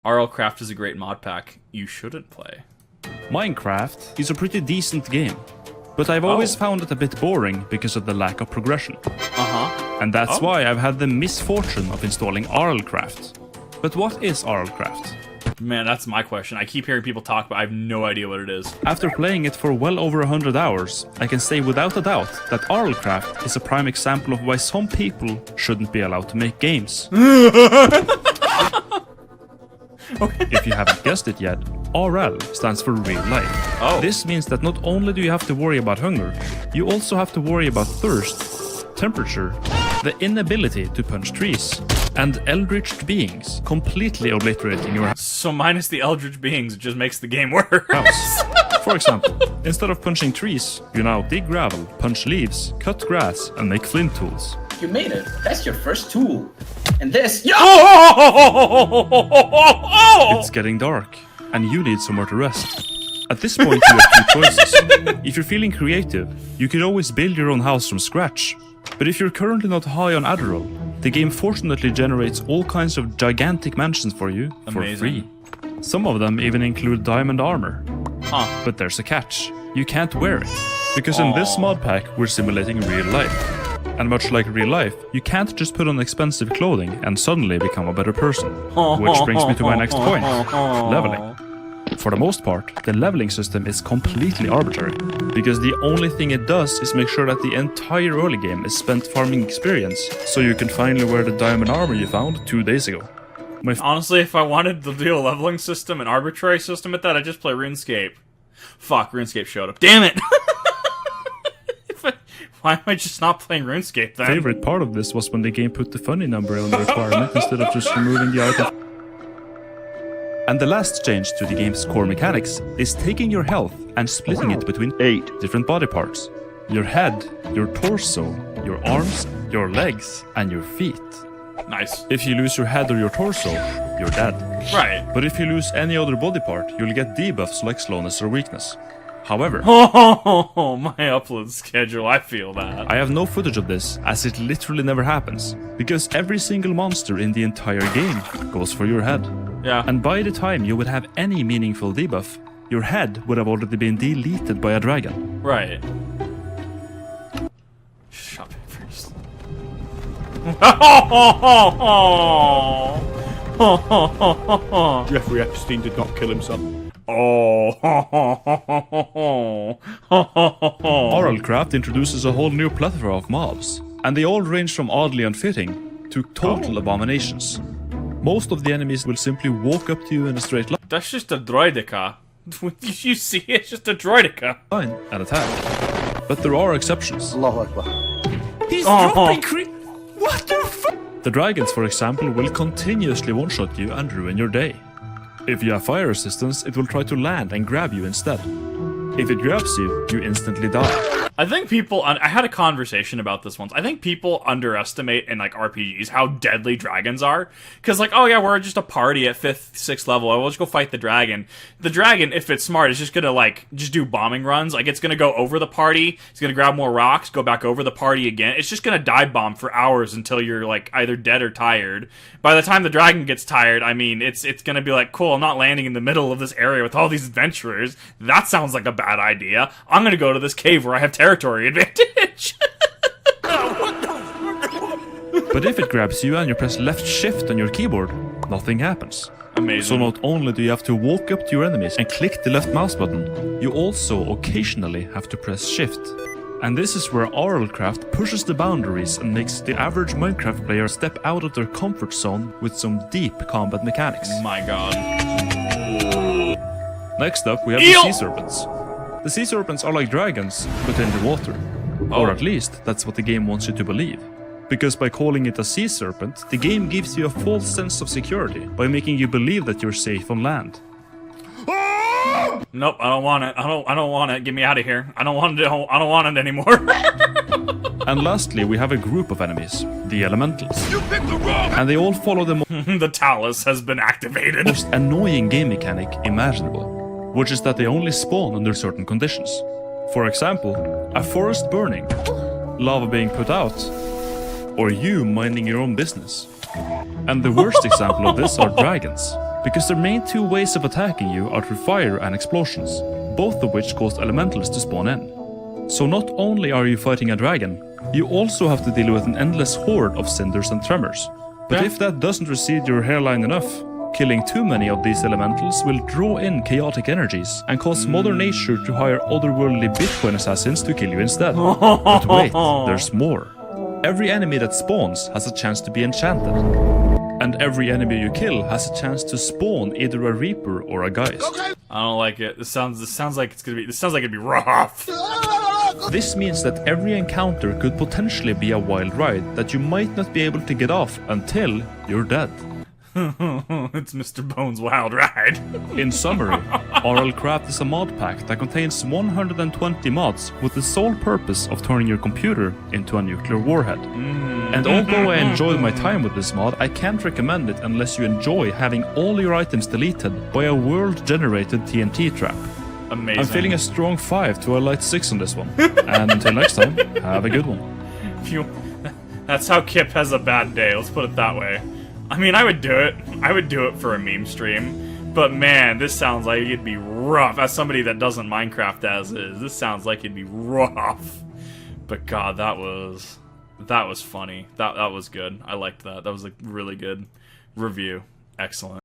RLcraft is a great mod pack you shouldn't play. Minecraft is a pretty decent game, but I've always found it a bit boring because of the lack of progression. And that's why I've had the misfortune of installing RLcraft. But what is RLcraft? Man, that's my question. I keep hearing people talk, but I have no idea what it is. After playing it for well over 100 hours, I can say without a doubt that RLcraft is a prime example of why some people shouldn't be allowed to make games. If you haven't guessed it yet, RL stands for real life. This means that not only do you have to worry about hunger, you also have to worry about thirst, temperature, the inability to punch trees, and eldritch beings completely obliterating your house. So minus the eldritch beings, it just makes the game worse. For example, instead of punching trees, you now dig gravel, punch leaves, cut grass, and make flint tools. You made it. That's your first tool. And this... It's getting dark, and you need somewhere to rest. At this point, you have two choices. If you're feeling creative, you could always build your own house from scratch. But if you're currently not high on Adderall, the game fortunately generates all kinds of gigantic mansions for you for free. Some of them even include diamond armor. But there's a catch. You can't wear it. Because in this mod pack, we're simulating real life. And much like real life, you can't just put on expensive clothing and suddenly become a better person. Which brings me to my next point. Leveling. For the most part, the leveling system is completely arbitrary, because the only thing it does is make sure that the entire early game is spent farming experience, so you can finally wear the diamond armor you found 2 days ago. Honestly, if I wanted to do a leveling system, an arbitrary system at that, I'd just play RuneScape. Fuck, RuneScape showed up. Damn it! Why am I just not playing RuneScape then? Favorite part of this was when the game put the funny number on the requirement instead of just removing the item. And the last change to the game's core mechanics is taking your health and splitting it between 8 different body parts. Your head, your torso, your arms, your legs, and your feet. Nice. If you lose your head or your torso, you're dead. Right. But if you lose any other body part, you'll get debuffs like slowness or weakness. However, my upload schedule, I feel that. I have no footage of this, as it literally never happens, because every single monster in the entire game goes for your head. Yeah. And by the time you would have any meaningful debuff, your head would have already been deleted by a dragon. Right. Shopping first. Jeffrey Epstein did not kill himself. RLcraft introduces a whole new plethora of mobs, and they all range from oddly unfitting to total abominations. Most of the enemies will simply walk up to you in a straight That's just a droidica. You see, it's just a droidica. line and attack. But there are exceptions. He's dropping What the fuck? The dragons, for example, will continuously one-shot you and ruin your day. If you have fire resistance, it will try to land and grab you instead. If it grabs you, you instantly die. I think people, I had a conversation about this once. I think people underestimate in like RPGs how deadly dragons are. Cause like, oh yeah, we're just a party at 5th, 6th level. We'll just go fight the dragon. The dragon, if it's smart, is just gonna like, just do bombing runs. Like it's gonna go over the party. It's gonna grab more rocks, go back over the party again. It's just gonna dive bomb for hours until you're like either dead or tired. By the time the dragon gets tired, I mean, it's gonna be like, cool, I'm not landing in the middle of this area with all these adventurers. That sounds like a bad idea. I'm gonna go to this cave where I have territory advantage. But if it grabs you and you press left shift on your keyboard, nothing happens. Amazing. So not only do you have to walk up to your enemies and click the left mouse button, you also occasionally have to press shift. And this is where RLcraft pushes the boundaries and makes the average Minecraft player step out of their comfort zone with some deep combat mechanics. My god. Next up, we have the sea serpents. The sea serpents are like dragons, but in the water. Or at least, that's what the game wants you to believe. Because by calling it a sea serpent, the game gives you a false sense of security by making you believe that you're safe on land. Nope, I don't want it. I don't want it. Get me out of here. I don't want it. I don't want it anymore. And lastly, we have a group of enemies, the elementals. You picked the wrong! And they all follow the The talus has been activated. most annoying game mechanic imaginable, which is that they only spawn under certain conditions. For example, a forest burning, lava being put out, or you minding your own business. And the worst example of this are dragons. because their main two ways of attacking you are through fire and explosions, both of which cause elementals to spawn in. So not only are you fighting a dragon, you also have to deal with an endless horde of cinders and tremors. But if that doesn't recede your hairline enough, killing too many of these elementals will draw in chaotic energies and cause Mother Nature to hire otherworldly Bitcoin assassins to kill you instead. But wait, there's more. Every enemy that spawns has a chance to be enchanted. And every enemy you kill has a chance to spawn either a Reaper or a Geist. I don't like it. This sounds like it'd be rough. This means that every encounter could potentially be a wild ride that you might not be able to get off until you're dead. It's Mr. Bones' wild ride. In summary, RLcraft is a mod pack that contains 120 mods with the sole purpose of turning your computer into a nuclear warhead. And although I enjoyed my time with this mod, I can't recommend it unless you enjoy having all your items deleted by a world-generated TNT trap. Amazing. I'm feeling a strong 5 to a light 6 on this one. And until next time, have a good one. That's how Kip has a bad day, let's put it that way. I mean, I would do it. I would do it for a meme stream. But man, this sounds like it'd be rough. As somebody that doesn't Minecraft as is, this sounds like it'd be rough. But God, that was funny. That was good. I liked that. That was a really good review. Excellent.